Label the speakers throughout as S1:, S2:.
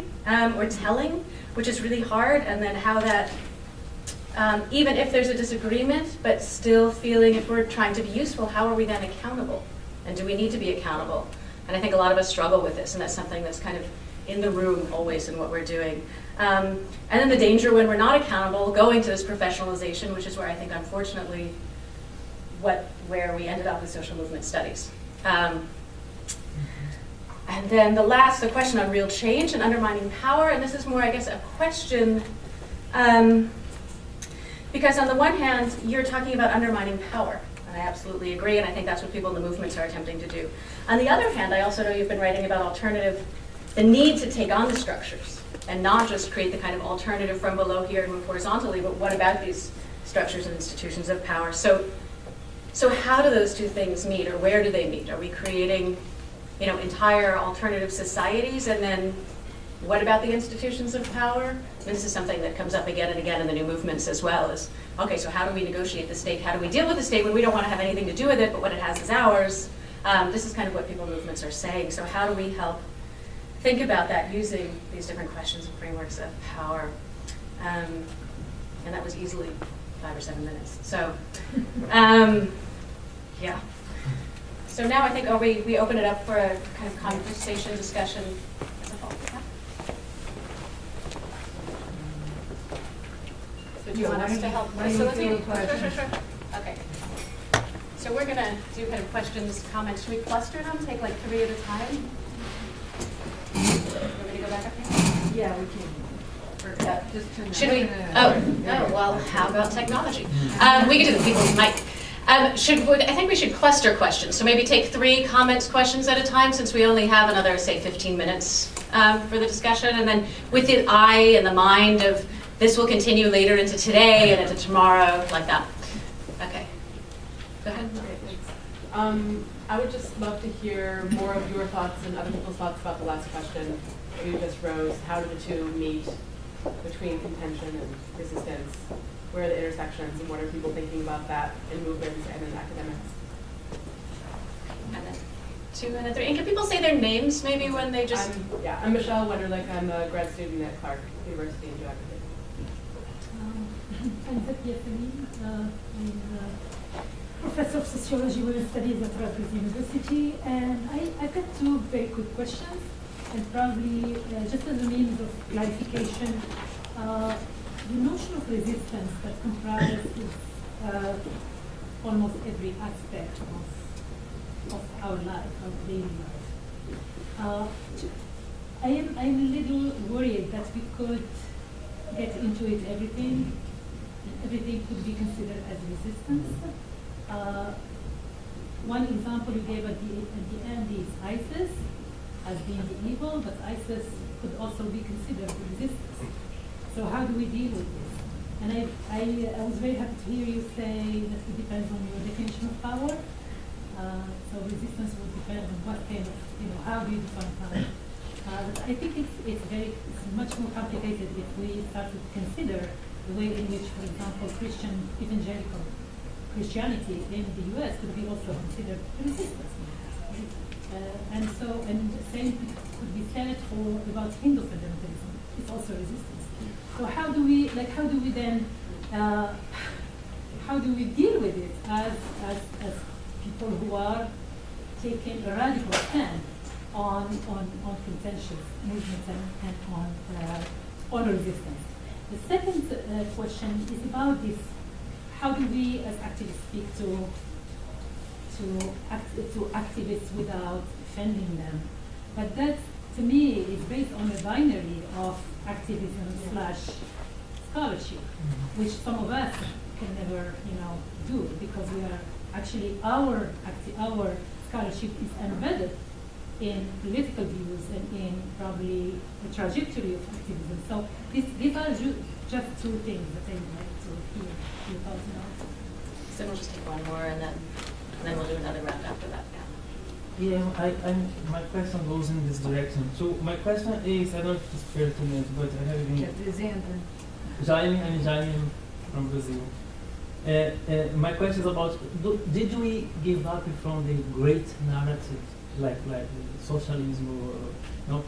S1: or telling, which is really hard, and then how that, even if there's a disagreement, but still feeling if we're trying to be useful, how are we then accountable? And do we need to be accountable? And I think a lot of us struggle with this, and that's something that's kind of in the room always in what we're doing. And then the danger when we're not accountable, going to this professionalization, which is where I think, unfortunately, where we ended up with social movement studies. And then the question on real change and undermining power, and this is more, I guess, a question, because on the one hand, you're talking about undermining power, and I absolutely agree, and I think that's what people in the movements are attempting to do. On the other hand, I also know you've been writing about the need to take on the structures, and not just create the kind of alternative from below here and move horizontally, but what about these structures and institutions of power? So how do those two things meet, or where do they meet? Are we creating entire alternative societies, and then what about the institutions of power? And this is something that comes up again and again in the new movements as well, is, okay, so how do we negotiate the state? How do we deal with the state when we don't want to have anything to do with it, but what it has is ours? This is kind of what people movements are saying. So how do we help think about that using these different questions and frameworks of power? And that was easily 5 or 7 minutes. So, yeah. So now I think we open it up for a kind of conversation, discussion as a whole. Yeah? So do you want us to help facilitate? Sure. Okay. So we're going to do kind of questions, comments. Should we cluster them? Take like 3 at a time? You want me to go back up here?
S2: Yeah, we can.
S1: Should we? Oh, well, how about technology? We could do the people's mic. I think we should cluster questions. So maybe take 3 comments, questions at a time, since we only have another, say, 15 minutes for the discussion. And then with the eye and the mind of this will continue later into today and into tomorrow, like that. Okay. Go ahead.
S3: I would just love to hear more of your thoughts and other people's thoughts about the last question that you just rose. How do the two meet between contention and resistance? Where are the intersections, and what are people thinking about that in movements and in academics?
S1: And then 2 and then 3. And can people say their names maybe when they just...
S3: I'm Michelle Wenderlich. I'm a grad student at Clark University in geography.
S2: I'm Zakia Samin. I'm a professor of sociology and studies at Rutgers University. And I've got 2 very quick questions, and probably just as a means of clarification. The notion of resistance that comprises almost every aspect of our life, our daily life. I'm a little worried that we could get into it everything could be considered as resistance. One example you gave at the end is ISIS as being the evil, but ISIS could also be considered resistance. So how do we deal with this? And I was very happy to hear you say that it depends on your definition of power. So resistance would depend on what kind of, how do you define power? But I think it's much more complicated if we start to consider the way in which, for example, evangelical Christianity in the US could be also considered resistance. And the same could be said about Hindu fundamentalism. It's also resistance. So how do we then deal with it as people who are taking a radical stand on contentious movements and on resistance? The second question is about this: how do we as activists speak to activists without offending them? But that, to me, is based on a binary of activism / scholarship, which some of us can never, do, because we are actually our scholarship is embedded in political views and in probably the trajectory of activism. So these are just 2 things that I would like to hear your thoughts about.
S1: So we'll just take one more, and then we'll do another round after that.
S4: Yeah, my question goes in this direction. So my question is, I don't know if it's fair to me, but I have been... Jaime, I'm Jaime from Brazil. My question is about, did we give up from the great narrative like socialism or no?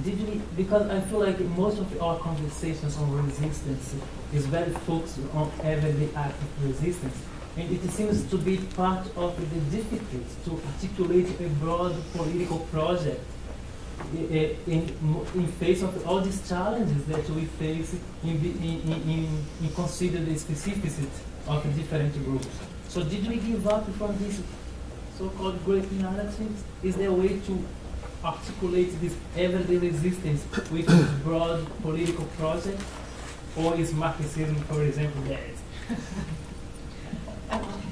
S4: Did we, because I feel like most of our conversations on resistance is very focused on everyday act of resistance, and it seems to be part of the difficulty to articulate a broad political project in face of all these challenges that we face in consider the specificity of different groups. So did we give up from this so-called great narratives? Is there a way to articulate this everyday resistance with this broad political project? Or is Marxism, for example, dead?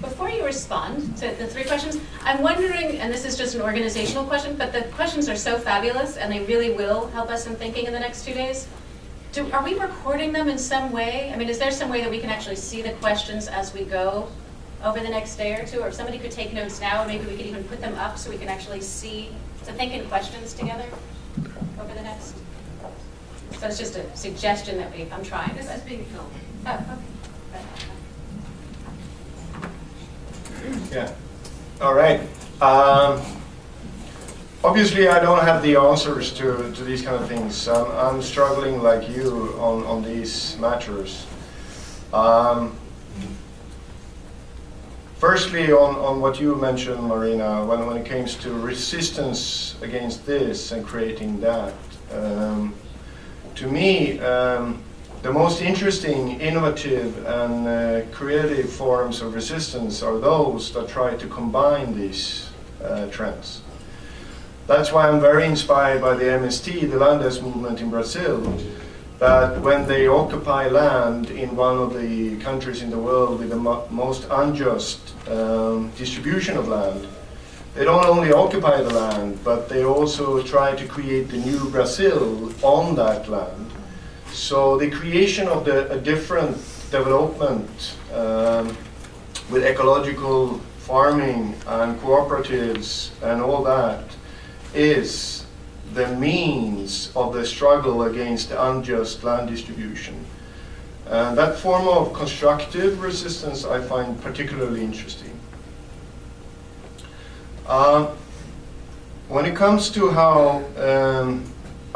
S1: Before you respond to the three questions, I'm wondering, and this is just an organizational question, but the questions are so fabulous and they really will help us in thinking in the next 2 days. Are we recording them in some way? I mean, is there some way that we can actually see the questions as we go over the next day or two? Or if somebody could take notes now, maybe we could even put them up so we can actually see, to think in questions together over the next. So it's just a suggestion that I'm trying.
S3: This is being filmed.
S1: Oh, okay.
S5: Yeah. All right. Obviously, I don't have the answers to these kind of things. I'm struggling like you on these matters. Firstly, on what you mentioned, Marina, when it comes to resistance against this and creating that, to me, the most interesting, innovative, and creative forms of resistance are those that try to combine these trends. That's why I'm very inspired by the MST, the Landes movement in Brazil, that when they occupy land in one of the countries in the world with the most unjust distribution of land, they don't only occupy the land, but they also try to create the new Brazil on that land. So the creation of a different development with ecological farming and cooperatives and all that is the means of the struggle against the unjust land distribution. And that form of constructive resistance I find particularly interesting. When it comes to how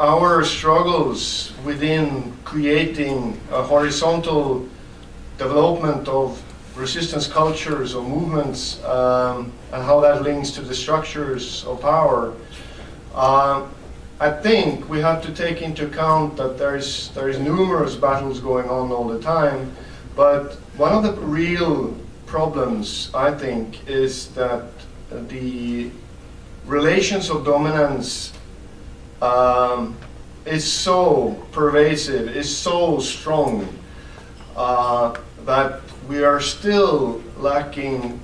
S5: our struggles within creating a horizontal development of resistance cultures or movements and how that links to the structures of power, I think we have to take into account that there's numerous battles going on all the time, but one of the real problems, I think, is that the relations of dominance is so pervasive, is so strong, that we are still lacking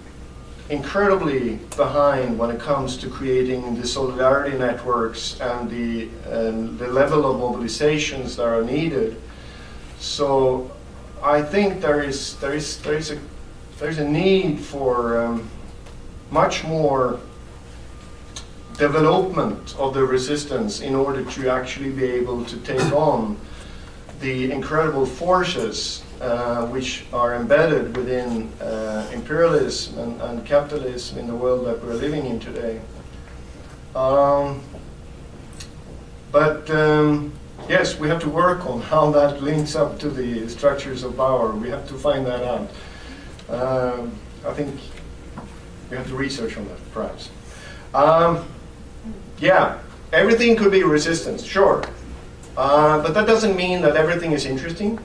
S5: incredibly behind when it comes to creating the solidarity networks and the level of mobilizations that are needed. So I think there is a need for much more development of the resistance in order to actually be able to take on the incredible forces which are embedded within imperialism and capitalism in the world that we're living in today. Yes, we have to work on how that links up to the structures of power. We have to find that out. I think we have to research on that, perhaps. Yeah, everything could be resistance, sure. But that doesn't mean that everything is interesting.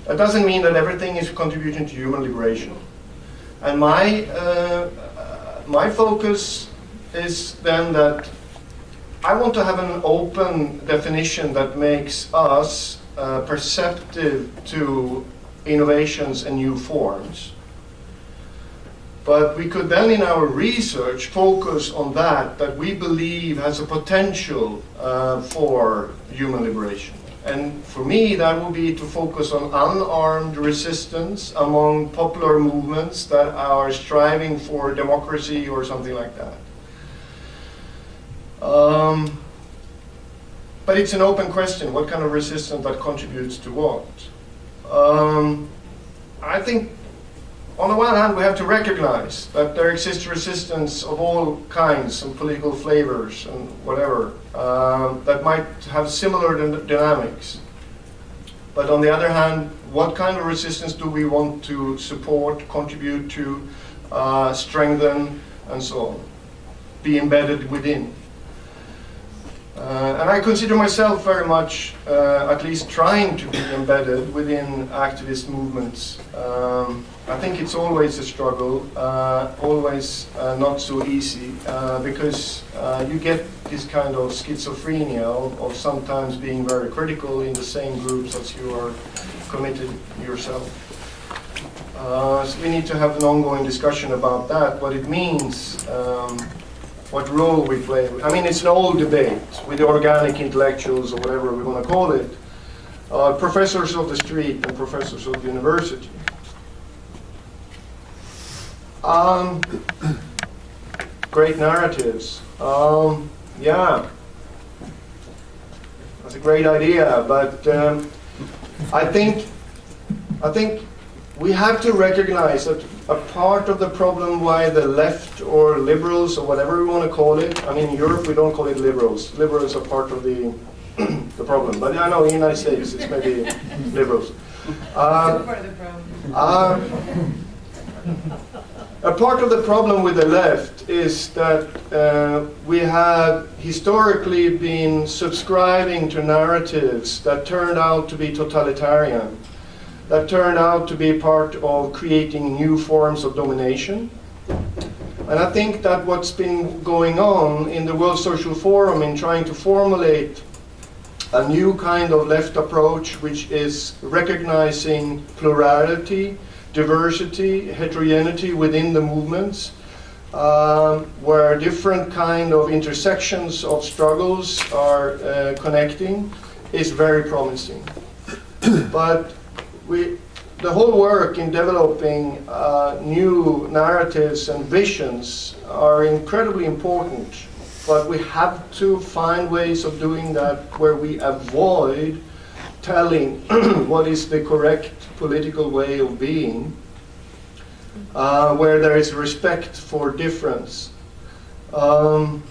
S5: That doesn't mean that everything is contributing to human liberation. And my focus is then that I want to have an open definition that makes us perceptive to innovations and new forms. But we could then in our research focus on that we believe has a potential for human liberation. And for me, that will be to focus on unarmed resistance among popular movements that are striving for democracy or something like that. But it's an open question, what kind of resistance that contributes to what? I think on the one hand, we have to recognize that there exists resistance of all kinds and political flavors and whatever that might have similar dynamics. But on the other hand, what kind of resistance do we want to support, contribute to, strengthen, and so on, be embedded within? And I consider myself very much, at least trying to be embedded within activist movements. I think it's always a struggle, always not so easy, because you get this kind of schizophrenia of sometimes being very critical in the same groups as you are committed yourself. So we need to have an ongoing discussion about that, what it means, what role we play. I mean, it's an old debate with the organic intellectuals, or whatever we want to call it, professors of the street and professors of the university. Great narratives. Yeah, that's a great idea, but I think we have to recognize that a part of the problem why the left or liberals or whatever we want to call it, I mean in Europe we don't call it liberals. Liberals are part of the problem, but I know in the United States it's maybe liberals.
S3: Part of the problem.
S5: A part of the problem with the left is that we have historically been subscribing to narratives that turned out to be totalitarian, that turned out to be part of creating new forms of domination. And I think that what's been going on in the World Social Forum in trying to formulate a new kind of left approach, which is recognizing plurality, diversity, heterogeneity within the movements, where different kind of intersections of struggles are connecting, is very promising. But the whole work in developing new narratives and visions are incredibly important, but we have to find ways of doing that where we avoid telling what is the correct political way of being, where there is respect for difference. And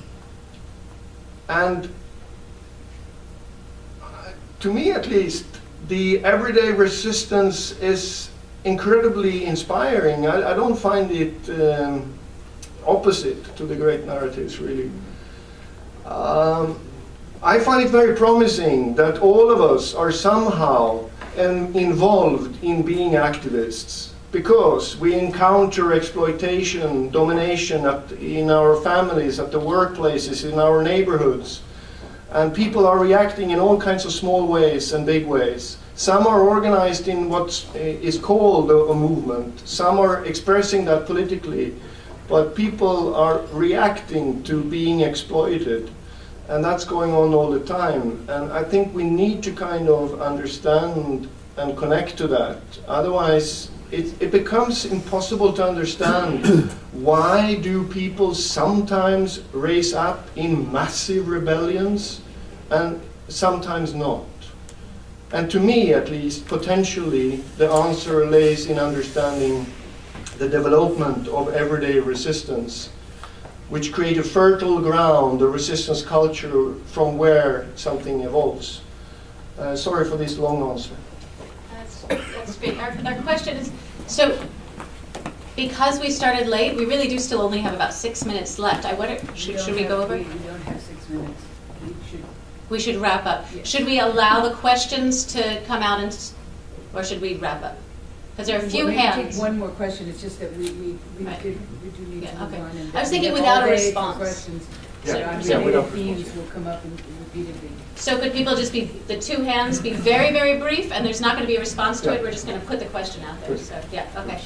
S5: to me at least, the everyday resistance is incredibly inspiring. I don't find it opposite to the great narratives, really. I find it very promising that all of us are somehow involved in being activists, because we encounter exploitation, domination in our families, at the workplaces, in our neighborhoods. And people are reacting in all kinds of small ways and big ways. Some are organized in what is called a movement. Some are expressing that politically. But people are reacting to being exploited. And that's going on all the time. And I think we need to kind of understand and connect to that. Otherwise, it becomes impossible to understand why do people sometimes raise up in massive rebellions and sometimes not. And to me, at least, potentially, the answer lays in understanding the development of everyday resistance, which create a fertile ground, a resistance culture from where something evolves. Sorry for this long answer.
S1: That's great. Our question is, so because we started late, we really do still only have about 6 minutes left. I wonder, should we go over?
S6: We don't have 6 minutes.
S1: We should wrap up.
S6: Yes.
S1: Should we allow the questions to come out, or should we wrap up? Because there are a few
S6: We're gonna
S1: hands.
S6: take one more question. It's just that we
S1: Right.
S6: do need
S1: Yeah,
S6: to move
S1: okay.
S6: on. And
S1: I was
S6: we
S1: thinking
S6: have
S1: without
S6: all
S1: a
S6: day for
S1: response.
S6: questions.
S1: So-
S6: So
S1: so-
S6: unrelated themes will come up repeatedly.
S1: So could people just be, the two hands, be very, very brief, and there's not going to be a response to it, we're just going to put the question out there, so, yeah, okay.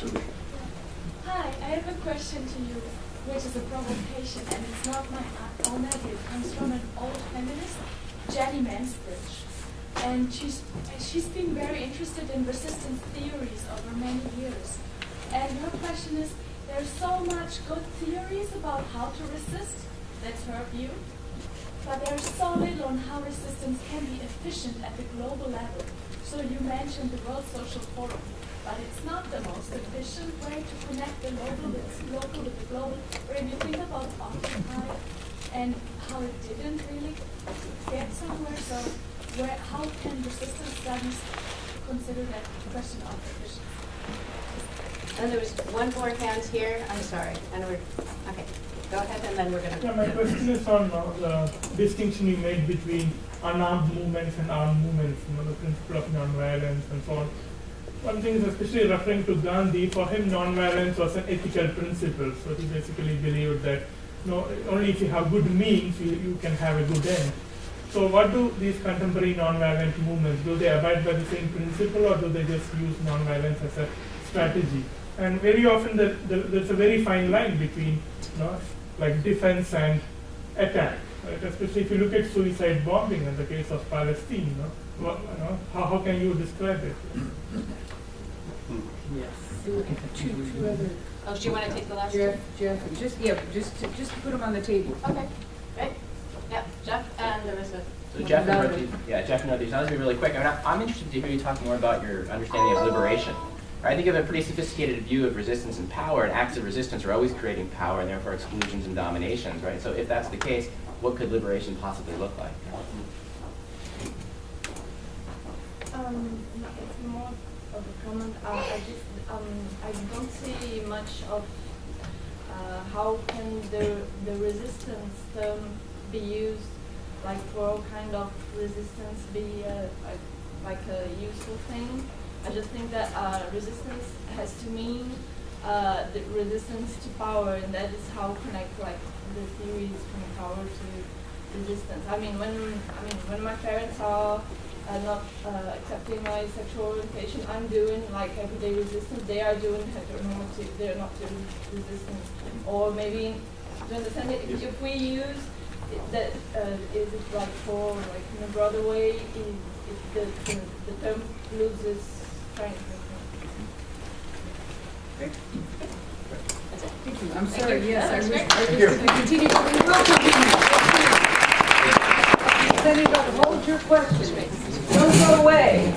S7: Hi, I have a question to you, which is a provocation, and it's not my own idea. It comes from an old feminist, Jenny Mansbridge. And she's been very interested in resistance theories over many years. And her question is, there's so much good theories about how to resist, that's her view, but there's so little on how resistance can be efficient at the global level. So you mentioned the World Social Forum, but it's not the most efficient way to connect the local with the global. Or if you think about Occupy and how it didn't really get somewhere, so how can resistance studies consider that question of efficiency?
S1: And there was one more hand here, I'm sorry, and okay, go ahead, and then we're gonna.
S8: Yeah, my question is on the distinction you made between unarmed movements and armed movements, the principle of nonviolence and so on. One thing is especially referring to Gandhi, for him nonviolence was an ethical principle, so he basically believed that only if you have good means, you can have a good end. So what do these contemporary nonviolent movements, do they abide by the same principle, or do they just use nonviolence as a strategy? And very often there's a very fine line between like defense and attack. Right? Especially if you look at suicide bombing in the case of Palestine, how can you describe it?
S4: Yes.
S6: Two other,
S1: Oh, do you want to take the last two?
S6: Jeff, just put them on the table.
S1: Okay, great. Yeah, Jeff and Larissa.
S9: So Jeff and Northeast. I'll just be really quick. I'm interested to hear you talk more about your understanding of liberation. I think you have a pretty sophisticated view of resistance and power, and acts of resistance are always creating power and therefore exclusions and dominations, right? So if that's the case, what could liberation possibly look like?
S10: It's more of a comment. I don't see much of how can the resistance term be used, like for all kind of resistance, be like a useful thing. I just think that resistance has to mean the resistance to power, and that is how connect like the theories from power to resistance. When my parents are not accepting my sexual orientation, I'm doing like everyday resistance. They are doing heteronormative. They're not doing resistance. Or maybe, do you understand it? If we use that, is it like for like in a broader way? The term loses strength.
S6: Thank you. I'm sorry, yes, I wish
S5: Thank you.
S6: we continue, but we will continue. Senator, hold your question. Don't go away.